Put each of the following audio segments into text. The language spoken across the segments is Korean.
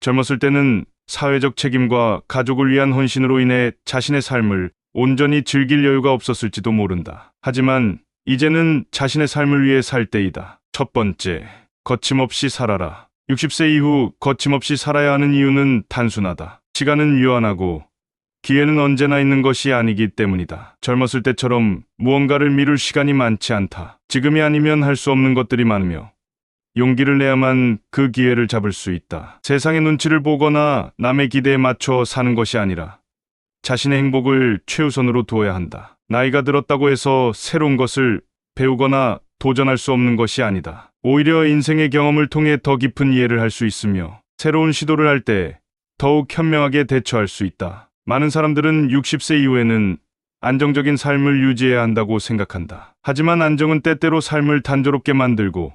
젊었을 때는 사회적 책임과 가족을 위한 헌신으로 인해 자신의 삶을 온전히 즐길 여유가 없었을지도 모른다. 하지만 이제는 자신의 삶을 위해 살 때이다. 첫 번째, 거침없이 살아라. 60세 이후 거침없이 살아야 하는 이유는 단순하다. 시간은 유한하고 기회는 언제나 있는 것이 아니기 때문이다. 젊었을 때처럼 무언가를 미룰 시간이 많지 않다. 지금이 아니면 할 수 없는 것들이 많으며 용기를 내야만 그 기회를 잡을 수 있다. 세상의 눈치를 보거나 남의 기대에 맞춰 사는 것이 아니라 자신의 행복을 최우선으로 두어야 한다. 나이가 들었다고 해서 새로운 것을 배우거나 도전할 수 없는 것이 아니다. 오히려 인생의 경험을 통해 더 깊은 이해를 할 수 있으며 새로운 시도를 할 때 더욱 현명하게 대처할 수 있다. 많은 사람들은 60세 이후에는 안정적인 삶을 유지해야 한다고 생각한다. 하지만 안정은 때때로 삶을 단조롭게 만들고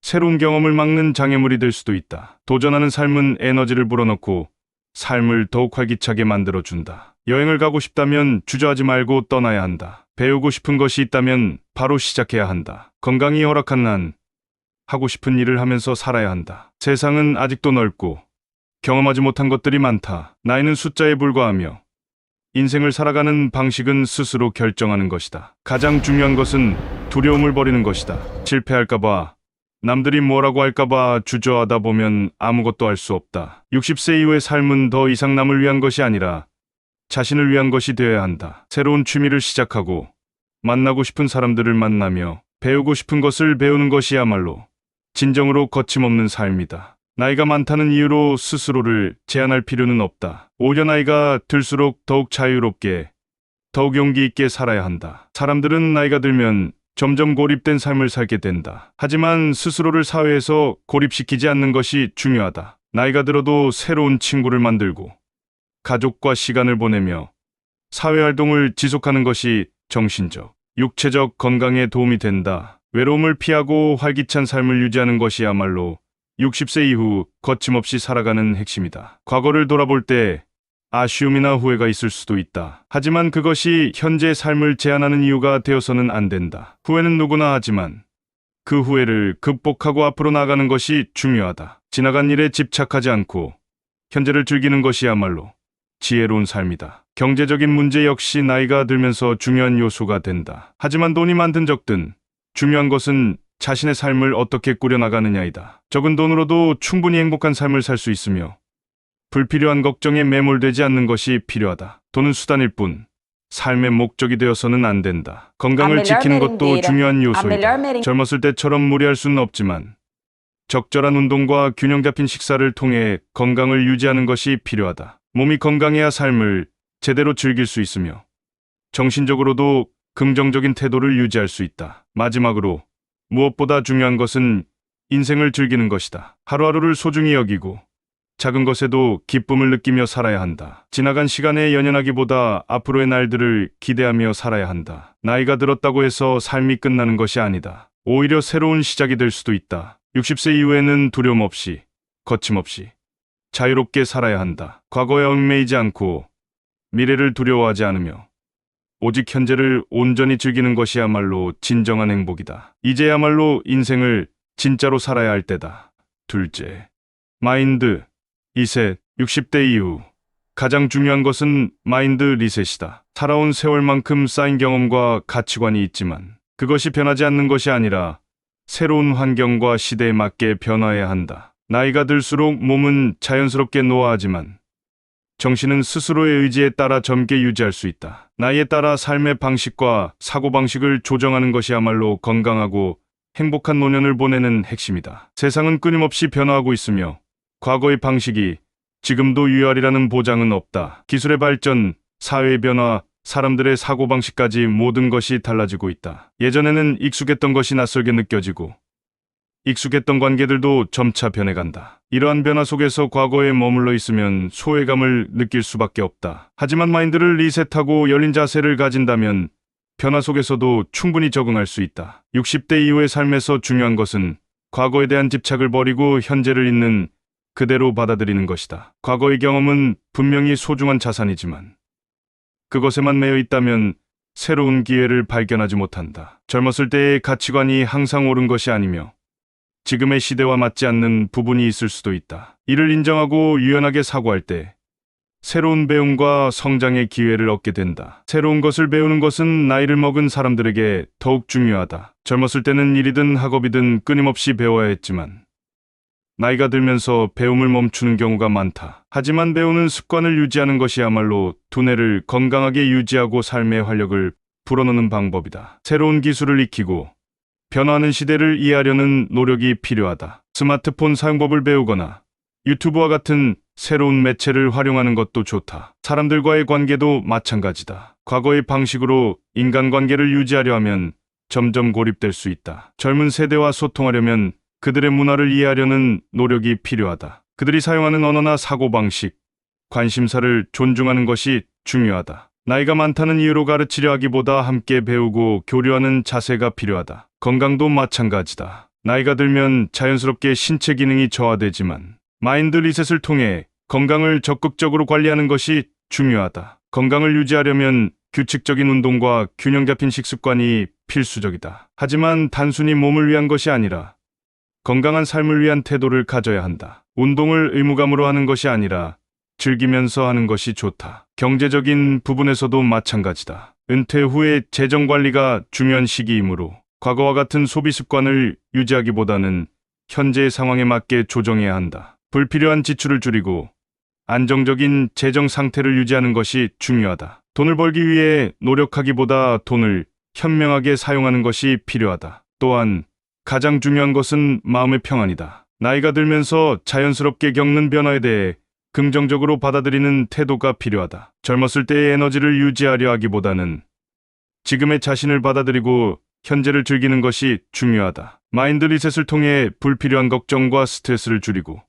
새로운 경험을 막는 장애물이 될 수도 있다. 도전하는 삶은 에너지를 불어넣고 삶을 더욱 활기차게 만들어준다. 여행을 가고 싶다면 주저하지 말고 떠나야 한다. 배우고 싶은 것이 있다면 바로 시작해야 한다. 건강이 허락한 한 하고 싶은 일을 하면서 살아야 한다. 세상은 아직도 넓고 경험하지 못한 것들이 많다. 나이는 숫자에 불과하며 인생을 살아가는 방식은 스스로 결정하는 것이다. 가장 중요한 것은 두려움을 버리는 것이다. 실패할까봐, 남들이 뭐라고 할까봐 주저하다 보면 아무것도 할 수 없다. 60세 이후의 삶은 더 이상 남을 위한 것이 아니라 자신을 위한 것이 되어야 한다. 새로운 취미를 시작하고 만나고 싶은 사람들을 만나며 배우고 싶은 것을 배우는 것이야말로 진정으로 거침없는 삶이다. 나이가 많다는 이유로 스스로를 제한할 필요는 없다. 오히려 나이가 들수록 더욱 자유롭게, 더욱 용기 있게 살아야 한다. 사람들은 나이가 들면 점점 고립된 삶을 살게 된다. 하지만 스스로를 사회에서 고립시키지 않는 것이 중요하다. 나이가 들어도 새로운 친구를 만들고 가족과 시간을 보내며 사회활동을 지속하는 것이 정신적, 육체적 건강에 도움이 된다. 외로움을 피하고 활기찬 삶을 유지하는 것이야말로 60세 이후 거침없이 살아가는 핵심이다. 과거를 돌아볼 때 아쉬움이나 후회가 있을 수도 있다. 하지만 그것이 현재의 삶을 제한하는 이유가 되어서는 안 된다. 후회는 누구나 하지만 그 후회를 극복하고 앞으로 나가는 것이 중요하다. 지나간 일에 집착하지 않고 현재를 즐기는 것이야말로 지혜로운 삶이다. 경제적인 문제 역시 나이가 들면서 중요한 요소가 된다. 하지만 돈이 많든 적든 중요한 것은 자신의 삶을 어떻게 꾸려나가느냐이다. 적은 돈으로도 충분히 행복한 삶을 살 수 있으며 불필요한 걱정에 매몰되지 않는 것이 필요하다. 돈은 수단일 뿐 삶의 목적이 되어서는 안 된다. 건강을 지키는 것도 중요한 요소이다. 젊었을 때처럼 무리할 수는 없지만 적절한 운동과 균형 잡힌 식사를 통해 건강을 유지하는 것이 필요하다. 몸이 건강해야 삶을 제대로 즐길 수 있으며 정신적으로도 긍정적인 태도를 유지할 수 있다. 마지막으로 무엇보다 중요한 것은 인생을 즐기는 것이다. 하루하루를 소중히 여기고 작은 것에도 기쁨을 느끼며 살아야 한다. 지나간 시간에 연연하기보다 앞으로의 날들을 기대하며 살아야 한다. 나이가 들었다고 해서 삶이 끝나는 것이 아니다. 오히려 새로운 시작이 될 수도 있다. 60세 이후에는 두려움 없이, 거침없이, 자유롭게 살아야 한다. 과거에 얽매이지 않고 미래를 두려워하지 않으며 오직 현재를 온전히 즐기는 것이야말로 진정한 행복이다. 이제야말로 인생을 진짜로 살아야 할 때다. 둘째, 마인드 리셋. 60대 이후 가장 중요한 것은 마인드 리셋이다. 살아온 세월만큼 쌓인 경험과 가치관이 있지만 그것이 변하지 않는 것이 아니라 새로운 환경과 시대에 맞게 변화해야 한다. 나이가 들수록 몸은 자연스럽게 노화하지만 정신은 스스로의 의지에 따라 젊게 유지할 수 있다. 나이에 따라 삶의 방식과 사고방식을 조정하는 것이야말로 건강하고 행복한 노년을 보내는 핵심이다. 세상은 끊임없이 변화하고 있으며 과거의 방식이 지금도 유효하리라는 보장은 없다. 기술의 발전, 사회의 변화, 사람들의 사고방식까지 모든 것이 달라지고 있다. 예전에는 익숙했던 것이 낯설게 느껴지고 익숙했던 관계들도 점차 변해간다. 이러한 변화 속에서 과거에 머물러 있으면 소외감을 느낄 수밖에 없다. 하지만 마인드를 리셋하고 열린 자세를 가진다면 변화 속에서도 충분히 적응할 수 있다. 60대 이후의 삶에서 중요한 것은 과거에 대한 집착을 버리고 현재를 있는 그대로 받아들이는 것이다. 과거의 경험은 분명히 소중한 자산이지만 그것에만 매여 있다면 새로운 기회를 발견하지 못한다. 젊었을 때의 가치관이 항상 옳은 것이 아니며 지금의 시대와 맞지 않는 부분이 있을 수도 있다. 이를 인정하고 유연하게 사고할 때 새로운 배움과 성장의 기회를 얻게 된다. 새로운 것을 배우는 것은 나이를 먹은 사람들에게 더욱 중요하다. 젊었을 때는 일이든 학업이든 끊임없이 배워야 했지만 나이가 들면서 배움을 멈추는 경우가 많다. 하지만 배우는 습관을 유지하는 것이야말로 두뇌를 건강하게 유지하고 삶의 활력을 불어넣는 방법이다. 새로운 기술을 익히고 변화하는 시대를 이해하려는 노력이 필요하다. 스마트폰 사용법을 배우거나 유튜브와 같은 새로운 매체를 활용하는 것도 좋다. 사람들과의 관계도 마찬가지다. 과거의 방식으로 인간관계를 유지하려 하면 점점 고립될 수 있다. 젊은 세대와 소통하려면 그들의 문화를 이해하려는 노력이 필요하다. 그들이 사용하는 언어나 사고방식, 관심사를 존중하는 것이 중요하다. 나이가 많다는 이유로 가르치려 하기보다 함께 배우고 교류하는 자세가 필요하다. 건강도 마찬가지다. 나이가 들면 자연스럽게 신체 기능이 저하되지만 마인드 리셋을 통해 건강을 적극적으로 관리하는 것이 중요하다. 건강을 유지하려면 규칙적인 운동과 균형 잡힌 식습관이 필수적이다. 하지만 단순히 몸을 위한 것이 아니라 건강한 삶을 위한 태도를 가져야 한다. 운동을 의무감으로 하는 것이 아니라 즐기면서 하는 것이 좋다. 경제적인 부분에서도 마찬가지다. 은퇴 후의 재정 관리가 중요한 시기이므로 과거와 같은 소비 습관을 유지하기보다는 현재의 상황에 맞게 조정해야 한다. 불필요한 지출을 줄이고 안정적인 재정 상태를 유지하는 것이 중요하다. 돈을 벌기 위해 노력하기보다 돈을 현명하게 사용하는 것이 필요하다. 또한 가장 중요한 것은 마음의 평안이다. 나이가 들면서 자연스럽게 겪는 변화에 대해 긍정적으로 받아들이는 태도가 필요하다. 젊었을 때의 에너지를 유지하려 하기보다는 지금의 자신을 받아들이고 현재를 즐기는 것이 중요하다. 마인드 리셋을 통해 불필요한 걱정과 스트레스를 줄이고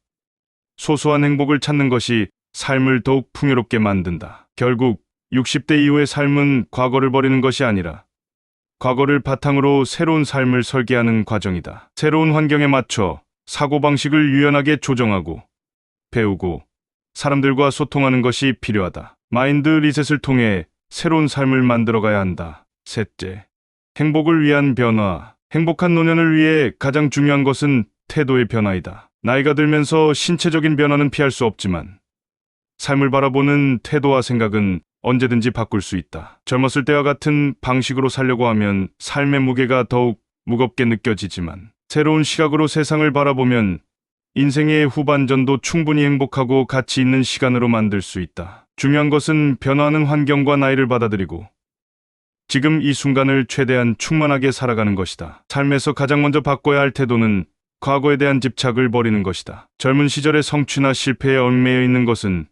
소소한 행복을 찾는 것이 삶을 더욱 풍요롭게 만든다. 결국 60대 이후의 삶은 과거를 버리는 것이 아니라 과거를 바탕으로 새로운 삶을 설계하는 과정이다. 새로운 환경에 맞춰 사고방식을 유연하게 조정하고 배우고 사람들과 소통하는 것이 필요하다. 마인드 리셋을 통해 새로운 삶을 만들어가야 한다. 셋째, 행복을 위한 변화. 행복한 노년을 위해 가장 중요한 것은 태도의 변화이다. 나이가 들면서 신체적인 변화는 피할 수 없지만 삶을 바라보는 태도와 생각은 언제든지 바꿀 수 있다. 젊었을 때와 같은 방식으로 살려고 하면 삶의 무게가 더욱 무겁게 느껴지지만 새로운 시각으로 세상을 바라보면 인생의 후반전도 충분히 행복하고 가치 있는 시간으로 만들 수 있다. 중요한 것은 변화하는 환경과 나이를 받아들이고 지금 이 순간을 최대한 충만하게 살아가는 것이다. 삶에서 가장 먼저 바꿔야 할 태도는 과거에 대한 집착을 버리는 것이다. 젊은 시절의 성취나 실패에 얽매여 있는 것은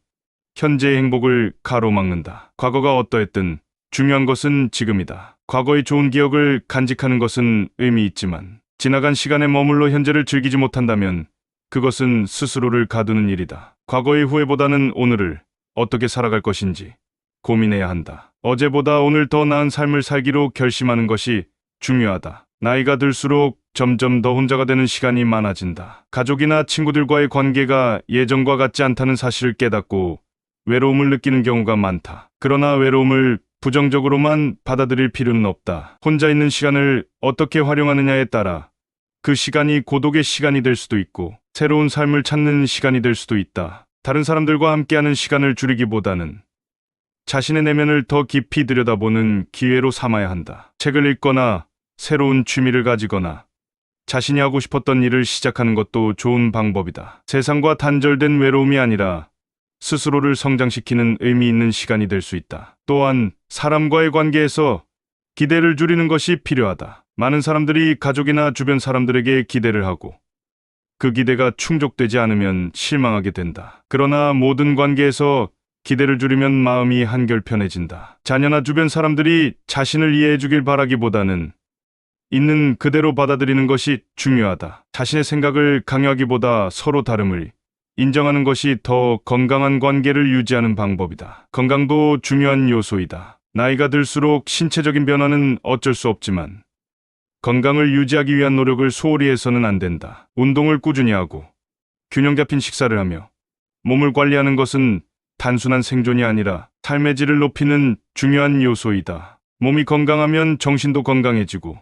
현재의 행복을 가로막는다. 과거가 어떠했든 중요한 것은 지금이다. 과거의 좋은 기억을 간직하는 것은 의미 있지만 지나간 시간에 머물러 현재를 즐기지 못한다면 그것은 스스로를 가두는 일이다. 과거의 후회보다는 오늘을 어떻게 살아갈 것인지 고민해야 한다. 어제보다 오늘 더 나은 삶을 살기로 결심하는 것이 중요하다. 나이가 들수록 점점 더 혼자가 되는 시간이 많아진다. 가족이나 친구들과의 관계가 예전과 같지 않다는 사실을 깨닫고 외로움을 느끼는 경우가 많다. 그러나 외로움을 부정적으로만 받아들일 필요는 없다. 혼자 있는 시간을 어떻게 활용하느냐에 따라 그 시간이 고독의 시간이 될 수도 있고 새로운 삶을 찾는 시간이 될 수도 있다. 다른 사람들과 함께하는 시간을 줄이기보다는 자신의 내면을 더 깊이 들여다보는 기회로 삼아야 한다. 책을 읽거나 새로운 취미를 가지거나 자신이 하고 싶었던 일을 시작하는 것도 좋은 방법이다. 세상과 단절된 외로움이 아니라 스스로를 성장시키는 의미 있는 시간이 될 수 있다. 또한 사람과의 관계에서 기대를 줄이는 것이 필요하다. 많은 사람들이 가족이나 주변 사람들에게 기대를 하고 그 기대가 충족되지 않으면 실망하게 된다. 그러나 모든 관계에서 기대를 줄이면 마음이 한결 편해진다. 자녀나 주변 사람들이 자신을 이해해 주길 바라기보다는 있는 그대로 받아들이는 것이 중요하다. 자신의 생각을 강요하기보다 서로 다름을 인정하는 것이 더 건강한 관계를 유지하는 방법이다. 건강도 중요한 요소이다. 나이가 들수록 신체적인 변화는 어쩔 수 없지만 건강을 유지하기 위한 노력을 소홀히 해서는 안 된다. 운동을 꾸준히 하고 균형 잡힌 식사를 하며 몸을 관리하는 것은 단순한 생존이 아니라 삶의 질을 높이는 중요한 요소이다. 몸이 건강하면 정신도 건강해지고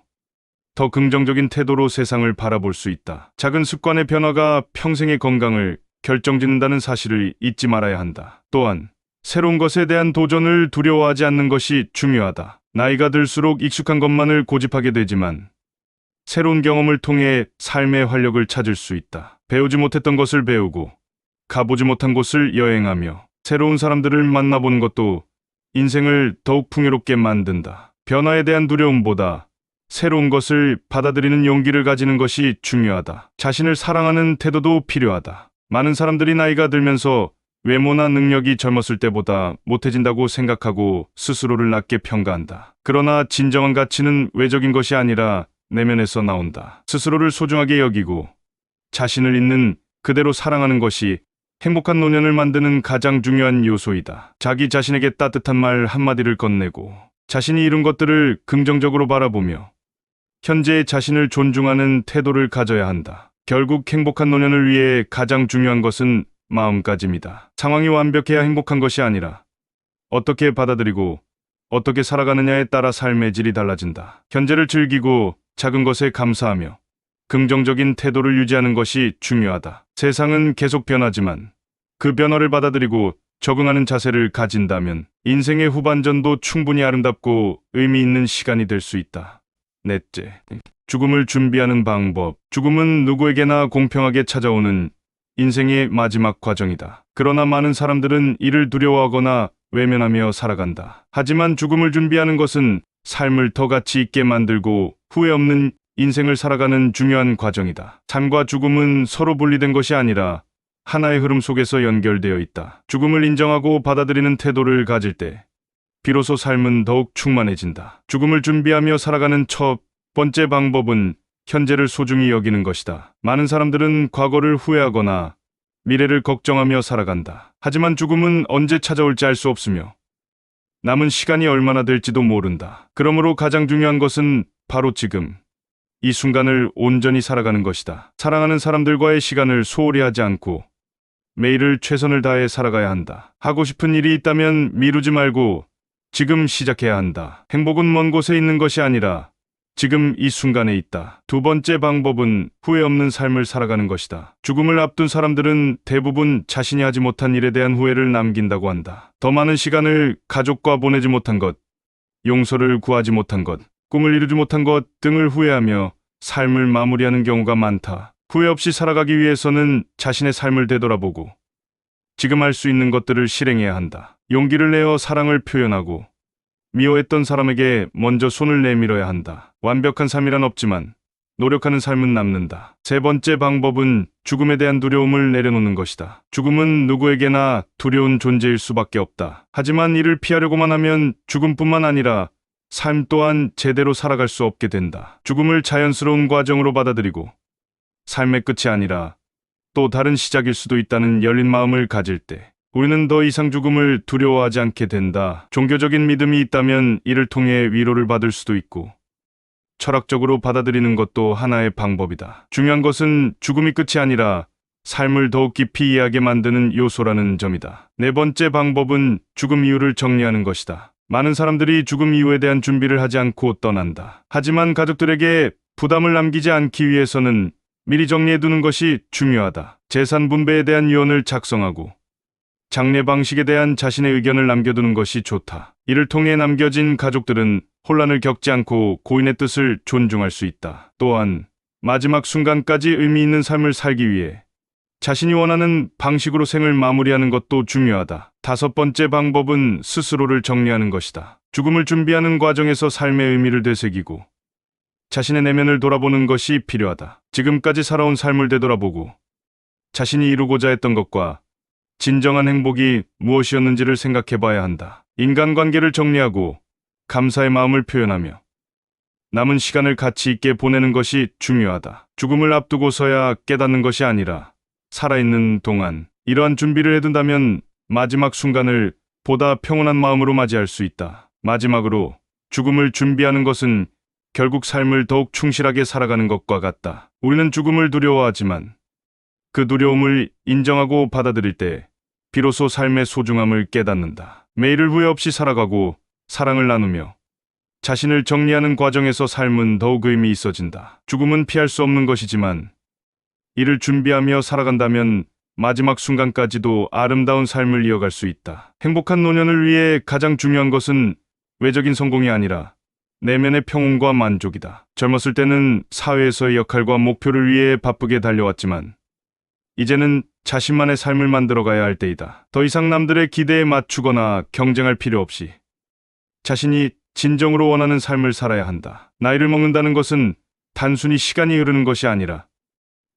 더 긍정적인 태도로 세상을 바라볼 수 있다. 작은 습관의 변화가 평생의 건강을 결정짓는다는 사실을 잊지 말아야 한다. 또한 새로운 것에 대한 도전을 두려워하지 않는 것이 중요하다. 나이가 들수록 익숙한 것만을 고집하게 되지만 새로운 경험을 통해 삶의 활력을 찾을 수 있다. 배우지 못했던 것을 배우고 가보지 못한 곳을 여행하며 새로운 사람들을 만나보는 것도 인생을 더욱 풍요롭게 만든다. 변화에 대한 두려움보다 새로운 것을 받아들이는 용기를 가지는 것이 중요하다. 자신을 사랑하는 태도도 필요하다. 많은 사람들이 나이가 들면서 외모나 능력이 젊었을 때보다 못해진다고 생각하고 스스로를 낮게 평가한다. 그러나 진정한 가치는 외적인 것이 아니라 내면에서 나온다. 스스로를 소중하게 여기고 자신을 있는 그대로 사랑하는 것이 행복한 노년을 만드는 가장 중요한 요소이다. 자기 자신에게 따뜻한 말 한마디를 건네고 자신이 이룬 것들을 긍정적으로 바라보며 현재의 자신을 존중하는 태도를 가져야 한다. 결국 행복한 노년을 위해 가장 중요한 것은 마음가짐이다. 상황이 완벽해야 행복한 것이 아니라 어떻게 받아들이고 어떻게 살아가느냐에 따라 삶의 질이 달라진다. 현재를 즐기고 작은 것에 감사하며 긍정적인 태도를 유지하는 것이 중요하다. 세상은 계속 변하지만 그 변화를 받아들이고 적응하는 자세를 가진다면 인생의 후반전도 충분히 아름답고 의미 있는 시간이 될 수 있다. 넷째, 죽음을 준비하는 방법. 죽음은 누구에게나 공평하게 찾아오는 인생의 마지막 과정이다. 그러나 많은 사람들은 이를 두려워하거나 외면하며 살아간다. 하지만 죽음을 준비하는 것은 삶을 더 가치 있게 만들고 후회 없는 인생을 살아가는 중요한 과정이다. 삶과 죽음은 서로 분리된 것이 아니라 하나의 흐름 속에서 연결되어 있다. 죽음을 인정하고 받아들이는 태도를 가질 때 비로소 삶은 더욱 충만해진다. 죽음을 준비하며 살아가는 첫 번째 방법은 현재를 소중히 여기는 것이다. 많은 사람들은 과거를 후회하거나 미래를 걱정하며 살아간다. 하지만 죽음은 언제 찾아올지 알 수 없으며 남은 시간이 얼마나 될지도 모른다. 그러므로 가장 중요한 것은 바로 지금, 이 순간을 온전히 살아가는 것이다. 사랑하는 사람들과의 시간을 소홀히 하지 않고 매일을 최선을 다해 살아가야 한다. 하고 싶은 일이 있다면 미루지 말고 지금 시작해야 한다. 행복은 먼 곳에 있는 것이 아니라 지금 이 순간에 있다. 두 번째 방법은 후회 없는 삶을 살아가는 것이다. 죽음을 앞둔 사람들은 대부분 자신이 하지 못한 일에 대한 후회를 남긴다고 한다. 더 많은 시간을 가족과 보내지 못한 것, 용서를 구하지 못한 것, 꿈을 이루지 못한 것 등을 후회하며 삶을 마무리하는 경우가 많다. 후회 없이 살아가기 위해서는 자신의 삶을 되돌아보고 지금 할 수 있는 것들을 실행해야 한다. 용기를 내어 사랑을 표현하고 미워했던 사람에게 먼저 손을 내밀어야 한다. 완벽한 삶이란 없지만 노력하는 삶은 남는다. 세 번째 방법은 죽음에 대한 두려움을 내려놓는 것이다. 죽음은 누구에게나 두려운 존재일 수밖에 없다. 하지만 이를 피하려고만 하면 죽음뿐만 아니라 삶 또한 제대로 살아갈 수 없게 된다. 죽음을 자연스러운 과정으로 받아들이고 삶의 끝이 아니라 또 다른 시작일 수도 있다는 열린 마음을 가질 때 우리는 더 이상 죽음을 두려워하지 않게 된다. 종교적인 믿음이 있다면 이를 통해 위로를 받을 수도 있고 철학적으로 받아들이는 것도 하나의 방법이다. 중요한 것은 죽음이 끝이 아니라 삶을 더욱 깊이 이해하게 만드는 요소라는 점이다. 네 번째 방법은 죽음 이유를 정리하는 것이다. 많은 사람들이 죽음 이후에 대한 준비를 하지 않고 떠난다. 하지만 가족들에게 부담을 남기지 않기 위해서는 미리 정리해두는 것이 중요하다. 재산 분배에 대한 유언을 작성하고 장례 방식에 대한 자신의 의견을 남겨두는 것이 좋다. 이를 통해 남겨진 가족들은 혼란을 겪지 않고 고인의 뜻을 존중할 수 있다. 또한 마지막 순간까지 의미 있는 삶을 살기 위해 자신이 원하는 방식으로 생을 마무리하는 것도 중요하다. 다섯 번째 방법은 스스로를 정리하는 것이다. 죽음을 준비하는 과정에서 삶의 의미를 되새기고 자신의 내면을 돌아보는 것이 필요하다. 지금까지 살아온 삶을 되돌아보고 자신이 이루고자 했던 것과 진정한 행복이 무엇이었는지를 생각해 봐야 한다. 인간관계를 정리하고 감사의 마음을 표현하며 남은 시간을 가치 있게 보내는 것이 중요하다. 죽음을 앞두고서야 깨닫는 것이 아니라 살아있는 동안 이러한 준비를 해둔다면 마지막 순간을 보다 평온한 마음으로 맞이할 수 있다. 마지막으로 죽음을 준비하는 것은 결국 삶을 더욱 충실하게 살아가는 것과 같다. 우리는 죽음을 두려워하지만 그 두려움을 인정하고 받아들일 때 비로소 삶의 소중함을 깨닫는다. 매일을 후회 없이 살아가고 사랑을 나누며 자신을 정리하는 과정에서 삶은 더욱 의미 있어진다. 죽음은 피할 수 없는 것이지만 이를 준비하며 살아간다면 마지막 순간까지도 아름다운 삶을 이어갈 수 있다. 행복한 노년을 위해 가장 중요한 것은 외적인 성공이 아니라 내면의 평온과 만족이다. 젊었을 때는 사회에서의 역할과 목표를 위해 바쁘게 달려왔지만 이제는 자신만의 삶을 만들어가야 할 때이다. 더 이상 남들의 기대에 맞추거나 경쟁할 필요 없이 자신이 진정으로 원하는 삶을 살아야 한다. 나이를 먹는다는 것은 단순히 시간이 흐르는 것이 아니라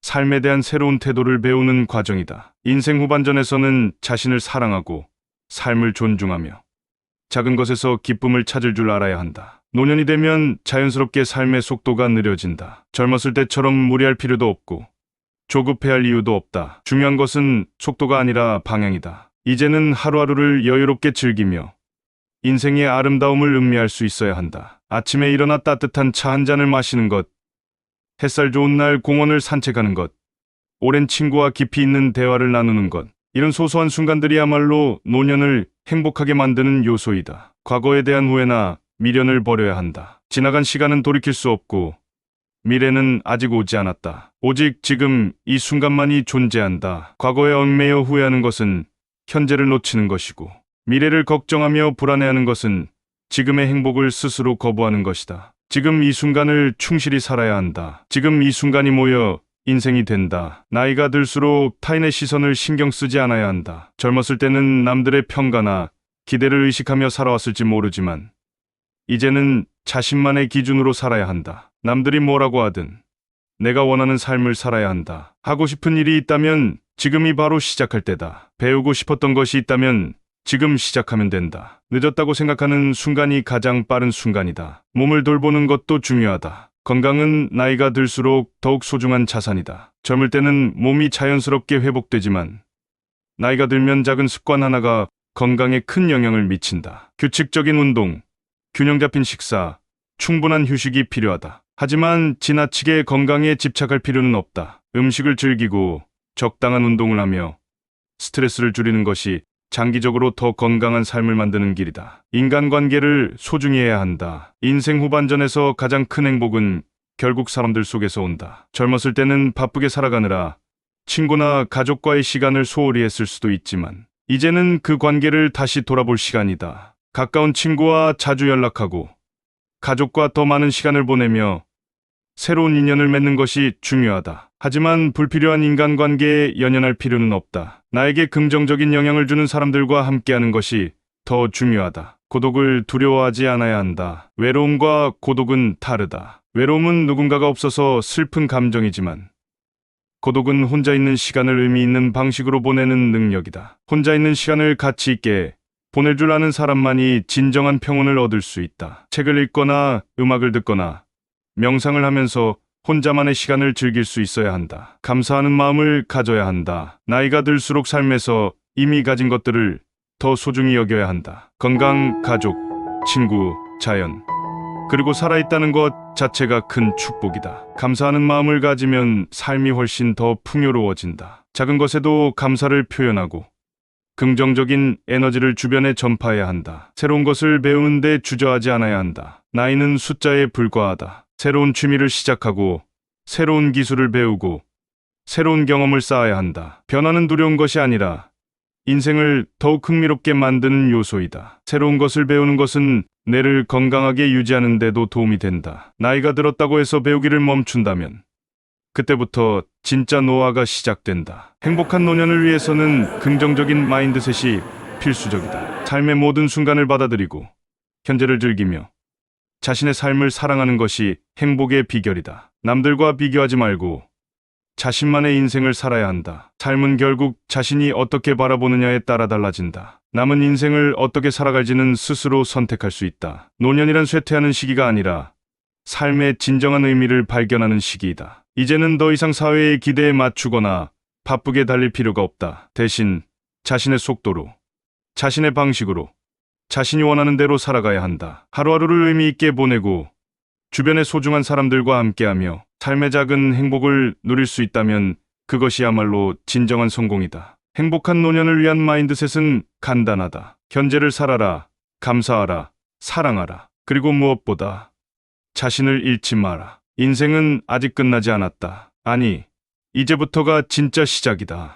삶에 대한 새로운 태도를 배우는 과정이다. 인생 후반전에서는 자신을 사랑하고 삶을 존중하며 작은 것에서 기쁨을 찾을 줄 알아야 한다. 노년이 되면 자연스럽게 삶의 속도가 느려진다. 젊었을 때처럼 무리할 필요도 없고 조급해할 이유도 없다. 중요한 것은 속도가 아니라 방향이다. 이제는 하루하루를 여유롭게 즐기며 인생의 아름다움을 음미할 수 있어야 한다. 아침에 일어나 따뜻한 차 한 잔을 마시는 것, 햇살 좋은 날 공원을 산책하는 것, 오랜 친구와 깊이 있는 대화를 나누는 것, 이런 소소한 순간들이야말로 노년을 행복하게 만드는 요소이다. 과거에 대한 후회나 미련을 버려야 한다. 지나간 시간은 돌이킬 수 없고 미래는 아직 오지 않았다. 오직 지금 이 순간만이 존재한다. 과거에 얽매여 후회하는 것은 현재를 놓치는 것이고 미래를 걱정하며 불안해하는 것은 지금의 행복을 스스로 거부하는 것이다. 지금 이 순간을 충실히 살아야 한다. 지금 이 순간이 모여 인생이 된다. 나이가 들수록 타인의 시선을 신경 쓰지 않아야 한다. 젊었을 때는 남들의 평가나 기대를 의식하며 살아왔을지 모르지만 이제는 자신만의 기준으로 살아야 한다. 남들이 뭐라고 하든 내가 원하는 삶을 살아야 한다. 하고 싶은 일이 있다면 지금이 바로 시작할 때다. 배우고 싶었던 것이 있다면 지금 시작하면 된다. 늦었다고 생각하는 순간이 가장 빠른 순간이다. 몸을 돌보는 것도 중요하다. 건강은 나이가 들수록 더욱 소중한 자산이다. 젊을 때는 몸이 자연스럽게 회복되지만 나이가 들면 작은 습관 하나가 건강에 큰 영향을 미친다. 규칙적인 운동, 균형 잡힌 식사, 충분한 휴식이 필요하다. 하지만 지나치게 건강에 집착할 필요는 없다. 음식을 즐기고 적당한 운동을 하며 스트레스를 줄이는 것이 장기적으로 더 건강한 삶을 만드는 길이다. 인간관계를 소중히 해야 한다. 인생 후반전에서 가장 큰 행복은 결국 사람들 속에서 온다. 젊었을 때는 바쁘게 살아가느라 친구나 가족과의 시간을 소홀히 했을 수도 있지만 이제는 그 관계를 다시 돌아볼 시간이다. 가까운 친구와 자주 연락하고 가족과 더 많은 시간을 보내며 새로운 인연을 맺는 것이 중요하다. 하지만 불필요한 인간관계에 연연할 필요는 없다. 나에게 긍정적인 영향을 주는 사람들과 함께하는 것이 더 중요하다. 고독을 두려워하지 않아야 한다. 외로움과 고독은 다르다. 외로움은 누군가가 없어서 슬픈 감정이지만 고독은 혼자 있는 시간을 의미 있는 방식으로 보내는 능력이다. 혼자 있는 시간을 가치 있게 보낼 줄 아는 사람만이 진정한 평온을 얻을 수 있다. 책을 읽거나 음악을 듣거나 명상을 하면서 혼자만의 시간을 즐길 수 있어야 한다. 감사하는 마음을 가져야 한다. 나이가 들수록 삶에서 이미 가진 것들을 더 소중히 여겨야 한다. 건강, 가족, 친구, 자연, 그리고 살아있다는 것 자체가 큰 축복이다. 감사하는 마음을 가지면 삶이 훨씬 더 풍요로워진다. 작은 것에도 감사를 표현하고 긍정적인 에너지를 주변에 전파해야 한다. 새로운 것을 배우는데 주저하지 않아야 한다. 나이는 숫자에 불과하다. 새로운 취미를 시작하고 새로운 기술을 배우고 새로운 경험을 쌓아야 한다. 변화는 두려운 것이 아니라 인생을 더욱 흥미롭게 만드는 요소이다. 새로운 것을 배우는 것은 뇌를 건강하게 유지하는 데도 도움이 된다. 나이가 들었다고 해서 배우기를 멈춘다면 그때부터 진짜 노화가 시작된다. 행복한 노년을 위해서는 긍정적인 마인드셋이 필수적이다. 삶의 모든 순간을 받아들이고 현재를 즐기며 자신의 삶을 사랑하는 것이 행복의 비결이다. 남들과 비교하지 말고 자신만의 인생을 살아야 한다. 삶은 결국 자신이 어떻게 바라보느냐에 따라 달라진다. 남은 인생을 어떻게 살아갈지는 스스로 선택할 수 있다. 노년이란 쇠퇴하는 시기가 아니라 삶의 진정한 의미를 발견하는 시기이다. 이제는 더 이상 사회의 기대에 맞추거나 바쁘게 달릴 필요가 없다. 대신 자신의 속도로, 자신의 방식으로, 자신이 원하는 대로 살아가야 한다. 하루하루를 의미 있게 보내고 주변의 소중한 사람들과 함께하며 삶의 작은 행복을 누릴 수 있다면 그것이야말로 진정한 성공이다. 행복한 노년을 위한 마인드셋은 간단하다. 현재를 살아라, 감사하라, 사랑하라. 그리고 무엇보다 자신을 잃지 마라. 인생은 아직 끝나지 않았다. 아니, 이제부터가 진짜 시작이다.